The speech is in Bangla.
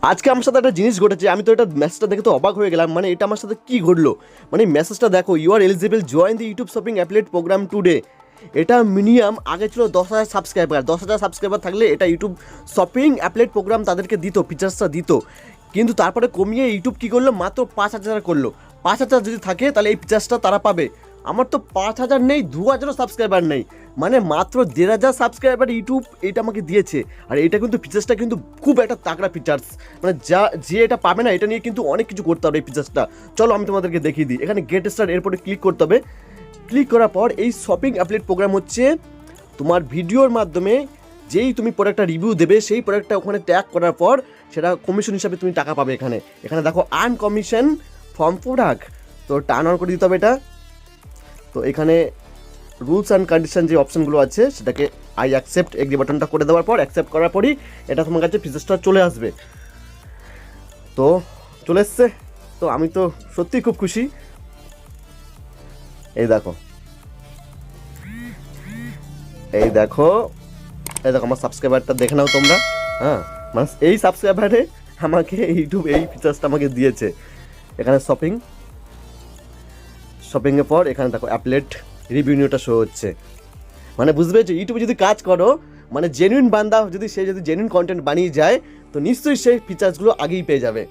আজকে আমার সাথে একটা জিনিস ঘটেছে, আমি তো এটা মেসেজটা দেখে তো অবাক হয়ে গেলাম। মানে এটা আমার সাথে কী ঘটলো, মানে মেসেজটা দেখো, you are eligible join the YouTube shopping affiliate programme today. এটা মিনিমাম আগে ছিল 10,000 সাবস্ক্রাইবার, 10,000 সাবস্ক্রাইবার থাকলে এটা ইউটিউব শপিং অ্যাফিলিয়েট প্রোগ্রাম তাদেরকে দিত, ফিচার্সটা দিত। কিন্তু তারপরে কমিয়ে ইউটিউব কী করলো, মাত্র 5,000 করলো। 5,000 যদি থাকে তাহলে এই ফিচার্সটা তারা পাবে। আমার তো 5,000 নেই, 2,000 সাবস্ক্রাইবার নেই, মানে মাত্র 1,500 সাবস্ক্রাইবার ইউটিউব এটা আমাকে দিয়েছে। আর এটা কিন্তু ফিচার্সটা কিন্তু খুব একটা তাগড়া ফিচার্স, মানে যে এটা পাবে না এটা নিয়ে কিন্তু অনেক কিছু করতে হবে এই ফিচার্সটা। চলো আমি তোমাদেরকে দেখিয়ে দিই। এখানে গেট স্টার্ট, এরপরে ক্লিক করতে হবে। ক্লিক করার পর এই শপিং অ্যাফিলিয়েট প্রোগ্রাম হচ্ছে তোমার ভিডিওর মাধ্যমে যেই তুমি প্রোডাক্টটা রিভিউ দেবে সেই প্রোডাক্টটা ওখানে ট্যাগ করার পর সেটা কমিশন হিসাবে তুমি টাকা পাবে। এখানে দেখো আর্ন কমিশন ফ্রম প্রোডাক্ট, তো টার্ন অন করে দিতে হবে এটা। তো এখানে রুলস অ্যান্ড কন্ডিশন যে অপশানগুলো আছে সেটাকে আই অ্যাকসেপ্ট এগ্রি বাটনটা করে দেওয়ার পর, অ্যাকসেপ্ট করার পরই এটা তোমার কাছে ফিচার্সটা চলে আসবে। তো চলে এসছে, তো আমি তো সত্যিই খুব খুশি। এই দেখো, এই দেখো, এই দেখো আমার সাবস্ক্রাইবারটা দেখে নাও তোমরা। হ্যাঁ, মানে এই সাবস্ক্রাইবারে আমাকে ইউটিউব এই ফিচার্সটা আমাকে দিয়েছে। এখানে শপিংয়ের পর এখানে দেখো অ্যাপলেট রিভিউটা শো হচ্ছে। মানে বুঝবে যে ইউটিউবে যদি কাজ করো, মানে জেনুইন বান্দা যদি সে যদি জেনুইন কন্টেন্ট বানিয়ে যায় তো নিশ্চয়ই সেই ফিচার্সগুলো আগেই পেয়ে যাবে।